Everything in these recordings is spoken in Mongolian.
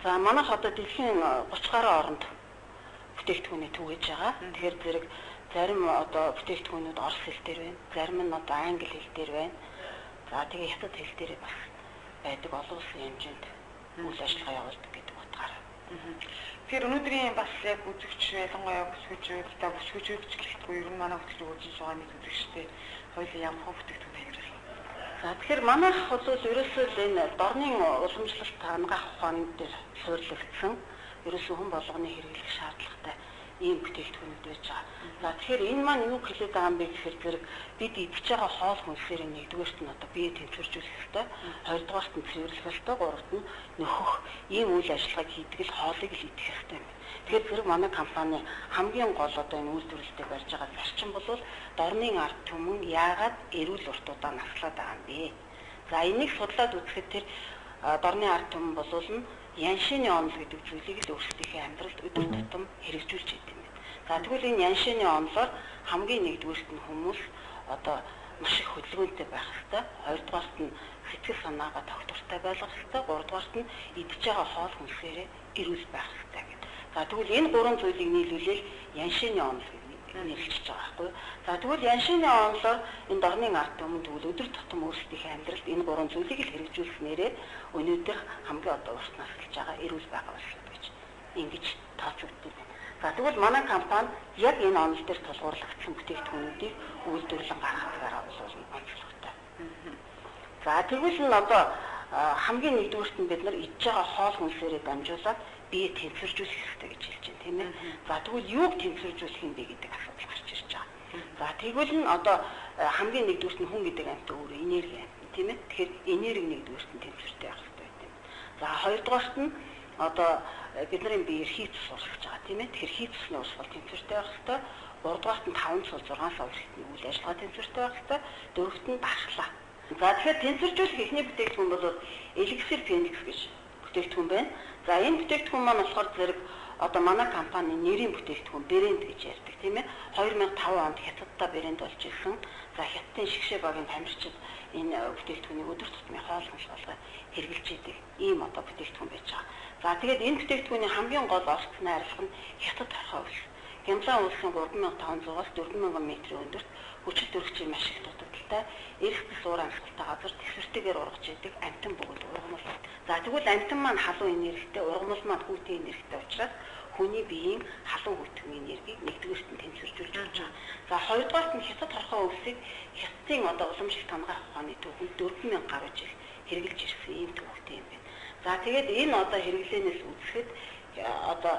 За манайх одоо дэлхийн 30 гаруй оронд бүтээгдэхүүнээ түгээж байгаа. Тэгэхээр зэрэг зарим одоо бүтээгдэхүүнүүд орос хэл дээр байна. Зарим нь одоо англи хэл дээр байна. За тэгээ хятад хэл дээр бас байдаг олон улсын хэмжээнд үйл ажиллагаа явуулдаг гэдэг утгаараа. Тэгэхээр өнөөдрийн бас яг үзэгч ялангуяа бүсгүйчүүд гэлтгүй ер нь манай хөтөлбөр үзэж байгаа нэг үзэгчтэй хоёулаа ямар хөө бүтээгдэхүүн хэрэглэх юм. За тэгэхээр манайх бол ерөөсөө энэ дорны уламжлалт хангах ухааны дээр суурилагдсан ерөөсөө хүн болгоны хэрэглэх шаардлагатай ийм бүтээгдэхүүнүүд байж байгаа. За тэгэхээр энэ маань юу хэлээд байгаа юм бэ гэхээр зэрэг бид идж байгаа хоол хүнсээр нэгдүгээрт нь одоо бие тэнцвэржүүлэх хэрэгтэй, хоёрдугаарт нь цэвэрлэх хэрэгтэй, гуравт нь нөхөх ийм үйл ажиллагааг хийдэг л хоолыг л идэх хэрэгтэй юм. Тэгэхээр зэрэг манай компани хамгийн гол одоо энэ үйлдвэрлэлтэд барьж байгаа зарчим бол дорны ард түмэн яагаад эрүүл уртуудаа наслаад байгаа юм бэ? За энийг судлаад үзэхэд тэр дорны ард түмэн болвол нь яншины онол гэдэг зүйлийг л өөрсдийнхээ амьдралд өдөр тутам хэрэгжүүлж идэв юм. За тэгвэл энэ яншины онолоор хамгийн нэгдүгээрт нь хүмүүс одоо маш их хөдөлгөөнтэй байх хэрэгтэй. Хоёрдугаарт нь сэтгэл санаагаа тогтвортой байлгах хэрэгтэй. Гуравдугаарт нь идж байгаа хоол хүнсээрээ эрүүл байх хэрэгтэй гэдэг. За тэгвэл энэ гурван зүйлийг нийлүүлээд яншины онол нэрлэж байгаа байхгүй. За тэгвэл яншины онолоор энэ дорны ард түмэн тэгвэл өдөр тутам өөрсдийнхээ амьдралд энэ гурван зүйлийг л хэрэгжүүлснээрээ өнөөдөр хамгийн одоо урт наслж байгаа эрүүл байгаа болов гэж ингэж тооцогддог. За тэгвэл манай компани яг энэ онол дээр тулгуурлагдсан бүтээгдэхүүнүүдийг үйлдвэрлэн гаргахаараа бол онцлогтой. За тэгвэл нь одоо хамгийн нэгдүгээрт нь бид нар идж байгаа хоол хүнсээрээ дамжуулаад бие тэнцвэржүүлэх хэрэгтэй гэж хэлж байна, тийм ээ. За тэгвэл юуг тэнцвэржүүлэх юм бэ гэдэг асуудал гарч ирж байгаа. За тэгвэл нь одоо хамгийн нэгдүгээрт нь хүн гэдэг амьтан өөрөө энерги амьтан, тийм ээ. Тэгэхээр энерги нэгдүгээрт нь тэнцвэртэй байх хэрэгтэй тийм. За хоёрдугаарт нь одоо бидний биеэр хийц сурах гэж байгаа, тийм ээ. Тэгэхээр хийцний урсгал тэнцвэртэй байх хэрэгтэй. Гуравдугаарт нь 5 цул 6 сар хүртэлх үйл ажиллагаа тэнцвэртэй байх хэрэгтэй. Дөрөвт нь дархлаа. За тэгэхээр тэнцвэржүүлэх эхний бүтээгдэхүүн бол Elixir Phoenix гэж бүтээгдэхүүн байна. За энэ бүтээгдэхүүн маань болохоор зэрэг одоо манай компани нэрийн бүтээгдэхүүн брэнд гэж ярьдаг тийм ээ. 2005 онд хятадтай брэнд болж ирсэн. За хятадын шгшээ багийн тамирчид энэ бүтээгдэхүүнийг өдөр тутмын хоол хүнс болгоод хэрэгжилж идэг ийм одоо бүтээгдэхүүн байж байгаа. За тэгээд энэ бүтээгдэхүүний хамгийн гол орцны арилга нь хятад хорхоо ус. Гямлан улсын 3500-аас 4000 метрийн өндөрт хүчит төрөгчийн маш их дутагдaltaй эрх бус уур амьсгалтай газар тэсвэртэйгээр ургаж идэг амтан бөгөөд ургамал. За тэгвэл амтан маань халуун энергитэй, ургамал маань хүйтэн энергитэй учраас хүний биеийн халуун хүйтэн энергийг нэгдүгээрт нь тэнцвэржүүлж болж байгаа. За хоёрдугаарт нь хятад хорхоо усыг хятадын одоо уламжлалт хангах ухааны төвөнд 4000 гаруй жил хэрэгжилж ирсэн ийм төвхтэй юм байна. За тэгээд энэ одоо хэрэглэнээс үзэхэд одоо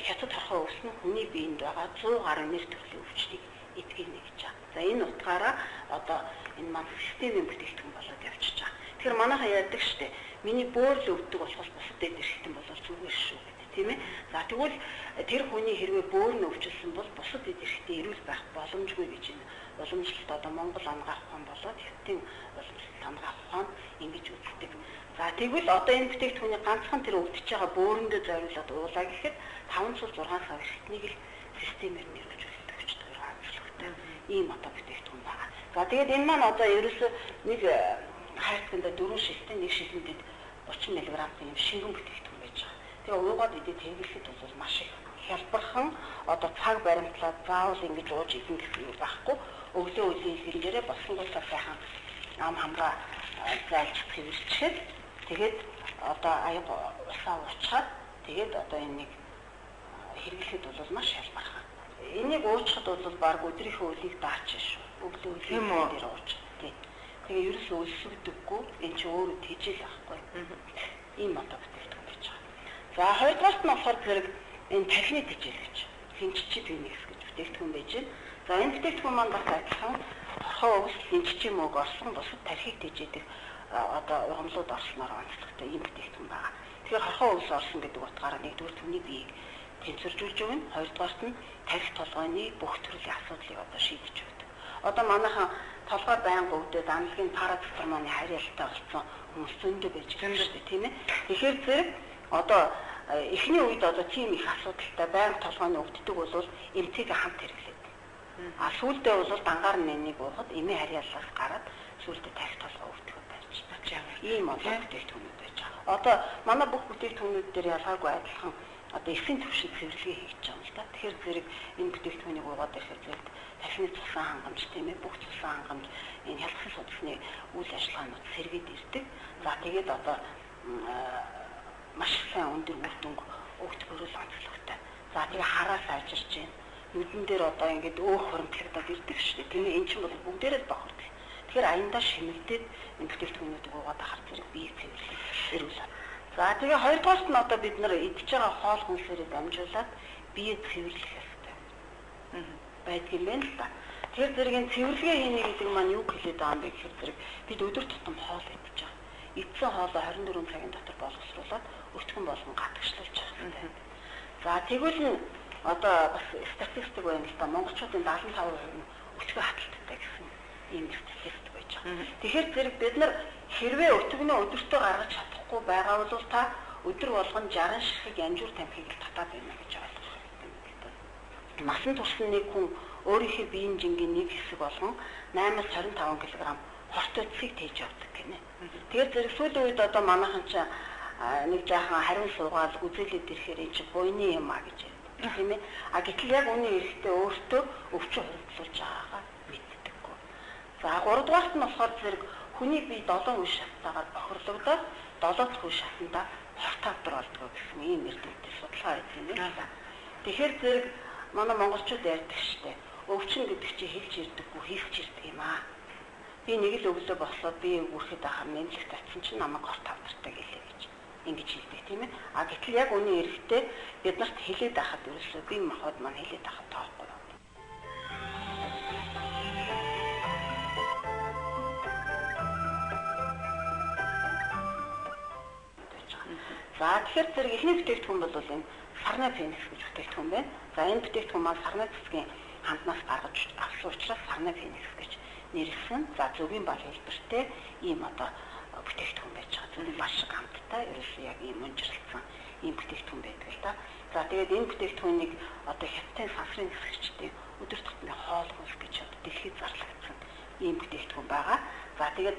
хятад хорхоо ус нь хүний биед байгаа 100 гаруй нэр төрлийн өвчнийг эдгээр нэгж байгаа. За энэ утгаараа одоо энэ маань системийн бүтээгдэхүүн болоод явчихж байгаа. Тэгэхээр манайхаа ярьдаг штеп. Миний бөөрл өвдөг болохоос бусад дэд эрхтэн болол зүгээр шүү гэдэг тийм ээ. За тэгвэл тэр хүний хэрвээ бөөр нь өвчлсөн бол бусад дэд эрхтэн эрүүл байх боломжгүй гэж энэ уламжлалт одоо Монгол ангаах ухаан болоод хятадын уламжлалт ангаах ухаан ингэж үздэг. За тэгвэл одоо энэ бүтээгдэхүүний ганцхан тэр өвдөж байгаа бөөрөндөө зориулаад уулаа гэхэд 5 цул 6 сар эрхтнийг л системээр нэрвүүлж өгч байгаа ийм одоо бүтээгдэхүүн байгаа. За тэгээд энэ маань одоо ерөөсөө нэг хайрцагт 4 шилтэй нэг шилэндэд 30 мг юм шингэн бүтээгдэхүүн байж байгаа. Тэгээ уугаад идэт хэрэглэхэд бол маш их хялбархан одоо цаг баримтлаад заавал ингэж ууж идэх гэсэн юм байхгүй. Өглөө үеийн хэлээрээ босонгуудаа сайхан ам хамгаа зайлж хэвэрчээд тэгээд одоо аяга усаа уучаад тэгээд одоо энийг хэрэглэхэд бол маш хялбархан. Энийг уучхад бол баг өдрийнхөө үлийг даач шүү. Өглөө үеийн дээр ууч. Тэгээ ерөөсөө өлсөгдөггүй энэ ч өөрөө тэжээл байхгүй. Ийм одоо бүтээгдэхүүн байж байгаа. За хоёрдугаарт нь болохоор зэрэг энэ тархины тэжээл гэж хинчичид феникс гэж бүтээгдэхүүн байж байна. За энэ бүтээгдэхүүн маань бас адилхан хорхоо ус хинчичийн мөг орсон бусад тархийг тэжээдэг одоо ургамлууд орсноор онцлогтой ийм бүтээгдэхүүн байгаа. Тэгэхээр хорхоо ус орсон гэдэг утгаараа нэгдүгээр түүний биеийг тэнцвэржүүлж өгнө. Хоёрдугаарт нь тархи толгойн бүх төрлийн асуудлыг одоо шийдэж өгдөг. Одоо манайхан толгой байнга өвдөд амлагийн парацетамолны харьяалтай болсон хүмүүс зөндөө байж байгаа шүү дээ, тийм ээ. Тэгэхээр зэрэг одоо эхний үед одоо тийм их асуудалтай байнга толгойн өвддөг бол эмцэг хамт хэрэглээд. А сүүлдээ бол дангаар нэнийг уухад эмээ харьяалаас гараад сүүлдээ тархи толгой өвдөх байж байгаа. Ийм одоо бүтээгдэхүүнүүд байж байгаа. Одоо манай бүх бүтээгдэхүүнүүд дээр ялгаагүй адилхан одоо эсийн түвшин цэвэрлэгээ хийж байгаа юм л да. Тэгэхээр зэрэг энэ бүтээгдэхүүнийг угаад ирэхэд зэрэг тархины цусан хангамж тийм ээ бүх цусан хангамж энэ хялтсан судасны үйл ажиллагаанууд сэргээд ирдэг. За тэгээд одоо маш сайн өндөр үр дүнг өгч бүрэл онцлогтой. За тэгээ хараа сайжирч байна. Нүдэн дээр одоо ингээд өөх хоромт хэрдээд ирдэг шүү дээ. Тийм ээ эн чинь бол бүгдээрээ бохордог. Тэгэхээр аяндаа шимэгдээд энэ бүтээгдэхүүнүүдийг угаад ахаар зэрэг бие цэвэрлэх эрүүл. За тэгээ хоёрдугаарт нь одоо бид нар идж байгаа хоол хүнсээрээ дамжуулаад бие цэвэрлэх хэрэгтэй. Байдаг юм байна л да. Тэгэхээр зэрэг энэ цэвэрлэгээ хийнэ гэдэг маань юу хэлээд байгаа юм бэ гэхээр зэрэг бид өдөр тутам хоол идж байгаа. Идсэн хоолоо 24 цагийн дотор боловсруулад өчгөн болгон гадагшлуулж байгаа хэрэгтэй. За тэгвэл нь одоо бас статистик байна л да. Монголчуудын 75% нь өчгөө хаталттай гэсэн ийм статистик байж байгаа. Тэгэхээр зэрэг бид нар хэрвээ өтгөнөө өдөртөө гаргаж чадахгүй байгаа бол та өдөр болгон 60 ширхэг янжуур тамхиг л татаад байна гэж ойлгох хэрэгтэй. Насан турш нэг хүн өөрийнхөө биеийн жингийн нэг хэсэг болгон 8-25 кг хортой цэцгийг тээж явдаг гинэ. Тэгэхээр зэрэг сүүлийн үед одоо манайхан ч нэг жаахан хариун суугаал үзүүлээд ирэхээр энэ чинь буйны юм а гэж ярьдаг тийм ээ. А гэтэл яг үүний эрэхтэй өөртөө өвчин хоригдлуулж байгаагаа мэддэггүй. За 3 дугаарт нь болохоор зэрэг хүний бие 7 үе шаттайгаар бохирлогдоод 7 дахь үе шатанда хорт авдар болдог гэсэн ийм эрдэмтэд судалгаа хийсэн юм байна. Тэгэхээр зэрэг манай монголчууд ярьдаг штэ. Өвчин гэдэг чинь хэлж ирдэггүй хийх ирдэг юм аа. Би нэг л өглөө бослоо би үүрхэд ахаар нэмлэх татсан чинь намайг хорт авдартай гэлээ гэж ингэж хэлдэг тийм ээ. А гэтэл яг үүний эрэхтэй бид нарт хэлээд байхад ерөөсөө бие махбод маань хэлээд байхад тоохгүй. За тэгэхээр зэрэг эхний бүтээгдэхүүн бол энэ сарна феникс гэж бүтээгдэхүүн байна. За энэ бүтээгдэхүүн маань сарна цэцгийн ханднаас гаргаж авсан учраас сарна феникс гэж нэрлсэн. За зөвгийн бал хэлбэртэй ийм одоо бүтээгдэхүүн байж байгаа. Зөвгийн бал шиг хамттай ерөөсөө яг ийм унжирсан ийм бүтээгдэхүүн байдаг л да. За тэгээд энэ бүтээгдэхүүнийг одоо хятадын сансрын хэсэгчдийн өдөр тутмын хоол хүнс гэж одоо дэлхийд зарлагдсан ийм бүтээгдэхүүн байгаа. За тэгээд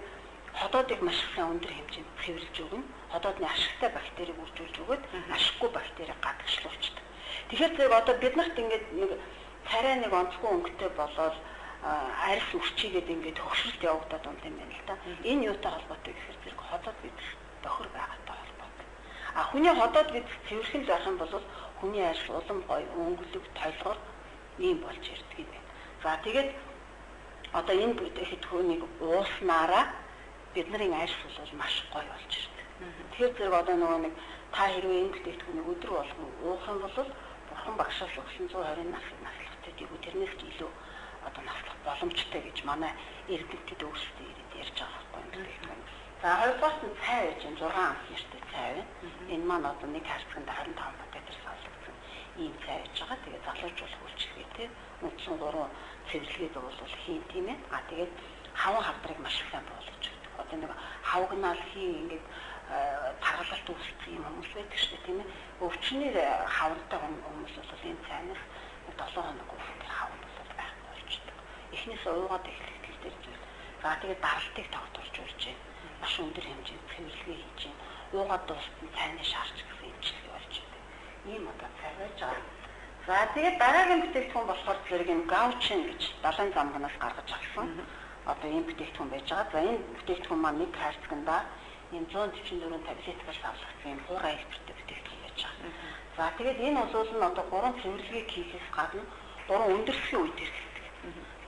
ходоодыг маш их өндөр хэмжээнд цэвэрлж өгнө. Ходоодны ашигтай бактерийг үржүүлж өгöd ашиггүй бактерийг гадагшлуулчихдаг. Тэгэхээр зэрэг одоо бид нарт ингээд нэг царай нэг онцгой өнгөтэй болоод арьс үрчигээд ингээд хөвшрөлт явагдаад байна юм байна л да. Энэ юутай холбоотой гэхээр зэрэг ходоод бид бохор байгаатай холбоотой. А хүний ходоод бид цэвэрхэн байх юм бол хүний арьс улам гоё өнгөлөг толгор ийм болж ирдэг юм байна. За тэгээд одоо энэ бүтээгдэхүүнийг ууснараа бидний арьс бол маш гоё болж ирдэг. Тэгэхээр зэрэг одоо нөгөө нэг та хэрвээ энэ бүтээгдэхүүнийг өдөр болгон уух юм бол бурхан багшаас өгсөн 120 наслахтай дийгүү тэрнээс ч илүү одоо наслах боломжтой гэж манай эрдэмтэд өөрсдөө ирээд ярьж байгаа байхгүй юм. За хоёрдугаар нь цай байж 6 амт нэртэй цай байна. Энэ маань одоо нэг харцганд 25 бактериас салгагдсан ийм цай байж байгаа. Тэгээд залуужуулах үйлчилгээ те нүцэн 3 цэвэрлэгээ бол хийн тийм ээ. А тэгээд хаван хавдрыг маш их сайн болгож өгдөг. Одоо нэг хавгнаал хийн ингээд таргалалт үүссэн юм хүмүүс байдаг шүү дээ тийм ээ. Өвчнөр хавантай хүмүүс бол энэ цайнаас 7 хоног уух хаван бол байх болчтой. Эхнээс уугаад эхлэх дээр зүйл. За тэгээд даралтыг тогтоолж урьж байна. Маш өндөр хэмжээнд цэвэрлэгээ хийж байна. Уугаад дууссан цайны шаарч гэсэн имчилгээ болж байна. Ийм одоо цай байж байгаа. За тэгээд дараагийн бүтээгдэхүүн болохоор зэрэг энэ гаучин гэж далайн замгнаас гаргаж авсан. Одоо ийм бүтээгдэхүүн байж байгаа. За энэ бүтээгдэхүүн маань нэг хайрцагнда ийм 144 таблеткаар савлагдсан юм хуур айлбартай бүтээгдэхүүн байж байгаа. За тэгээд энэ бол нь одоо 3 цэвэрлэгийг хийхээс гадна 3 өндөрсгийн үед хэрэглэдэг.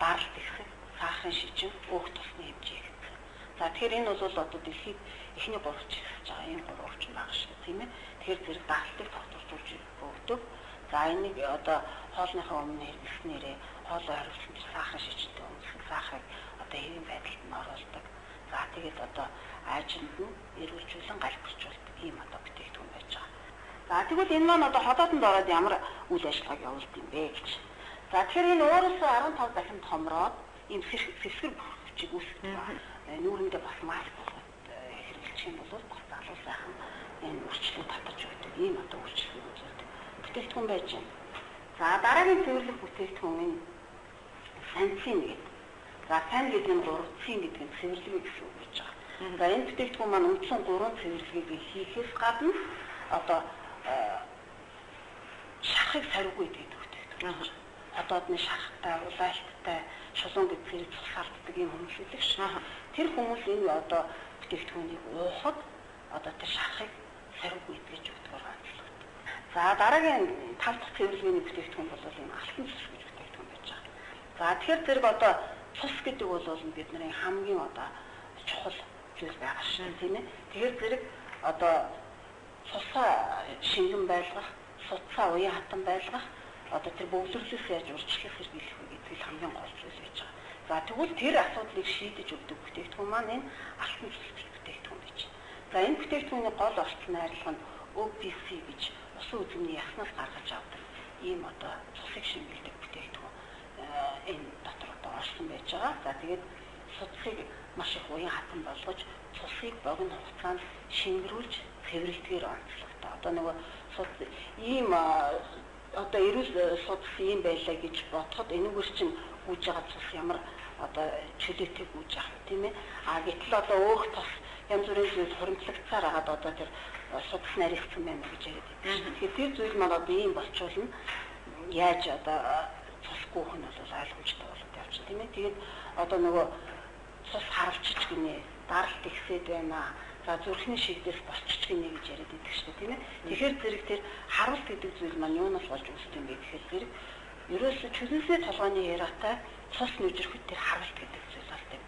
Даралт ихсэг, сахарын шижин, өөх тусны хэмжээ гэсэн. За тэгэхээр энэ бол одоо дэлхийд эхний 3 чиг хийж байгаа энэ 3 өвчин байгаа шүү дээ тийм ээ. Тэгэхээр зэрэг даралтыг тогтворжуулж өгдөг. За энийг одоо хоолныхаа өмнө хэрэглэснээрээ хоолой хариуцсан тэр сахарын шижинтэй өмсөх сахарыг одоо хэвийн байдалд нь оруулдаг. За тэгээд одоо аажинд нь эрүүлжүүлэн галбирчулдаг ийм одоо бүтээгдэхүүн байж байгаа. За тэгвэл энэ маань одоо ходоодонд ороод ямар үйл ажиллагааг явуулдаг юм бэ гэж. За тэгэхээр энэ өөрөөсөө 15 дахин томроод ийм сэсгэр бүрхвчийг үүсгэж байгаа. Нүүрэндээ бас маск болгоод хэрэглэж юм бол бас залуу сайхан энэ үрчлээ татаж өгдөг ийм одоо үрчлэг үзүүлдэг бүтээгдэхүүн байж байна. За дараагийн цэвэрлэх бүтээгдэхүүн энэ санцин гэдэг. За сайн гэдэг нь 3 цэн гэдэг нь цэвэрлэгээ гэсэн үг гэж байгаа. За энэ бүтээгдэхүүн маань үндсэн 3 цэвэрлэгийг хийхээс гадна одоо шарахыг сариугүй гэдэг бүтээгдэхүүн. Одоодны шарахтай, улаалттай, шулуун гэдгийг цусаалддаг юм хүмүүс үлээ ш. Тэр хүмүүс энэ одоо бүтээгдэхүүнийг уухад одоо тэр шарахыг сариугүй гэж өгдөг онцлог. За дараагийн 5 дахь цэвэрлэгээний бүтээгдэхүүн бол энэ алтан цус гэж бүтээгдэхүүн байж байгаа. За тэгэхээр зэрэг одоо цус гэдэг бол бидний хамгийн одоо чухал зүйл байгаа шүү, тийм ээ. Тэгэхээр зэрэг одоо цусаа шингэн байлгах, судсаа уян хатан байлгах, одоо тэр бөглөрлөөс яаж урьдчилах хэрэглэх вэ гэдэг нь хамгийн гол зүйл байж байгаа. За тэгвэл тэр асуудлыг шийдэж өгдөг бүтээгдэхүүн маань энэ алтан цус бүтээгдэхүүн гэж. За энэ бүтээгдэхүүний гол орчны арилга нь OPC гэж усан үзмний яснаас гаргаж авдаг ийм одоо цусыг шингэлдэг бүтээгдэхүүн энэ дотор одоо орсон байж байгаа. За тэгээд судсыг маш их уян хатан болгож цусыг богино хугацаанд шингэрүүлж цэвэрлэдгээр онцлогтой. Одоо нөгөө судс ийм одоо эрүүл судс ийм байлаа гэж бодоход энэгээр чинь гүйж байгаа цус ямар одоо чөлөөтэй гүйж байгаа юм тийм ээ. Гэтэл одоо өөх тос янз бүрийн зүйл хуримтлагцаар хагаад одоо тэр судас нарийгдсан байна гэж яриад байдаг. Тэгэхээр тэр зүйл маань одоо ийм болчулна яаж одоо цусгүй хүн бол ойлгомжтой болоод явчих тийм ээ. Тэгээд одоо нөгөө цус харавчиж гинэ, даралт ихсээд байна. За зүрхний шигдээс босчих гинэ гэж яриад байдаг шүү дээ тийм ээ. Тэгэхээр зэрэг тэр харуулт гэдэг зүйл маань юунаас болж үүсдэг юм бэ гэхээр зэрэг ерөөсө чөлөөсөө толгойн яриатай цус нүжрэхэд тэр харуулт гэдэг зүйл болдог.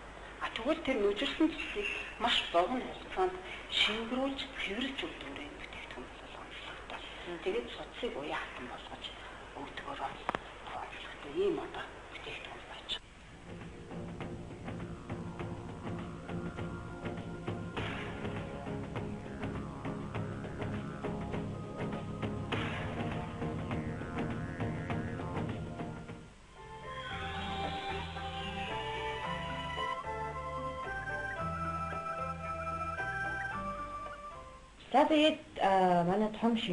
Тэгвэл тэр нүжирсэн цусыг маш богино хугацаанд шингэрүүлж цэвэрлж өгдөг юм бүтээгдэхүүн бол онцлогтой. Тэгээд судсыг уян хатан болгож өгдөгөөр онцлогтой ийм одоо бүтээгдэхүүн байж байгаа. За тэгээд манай том шир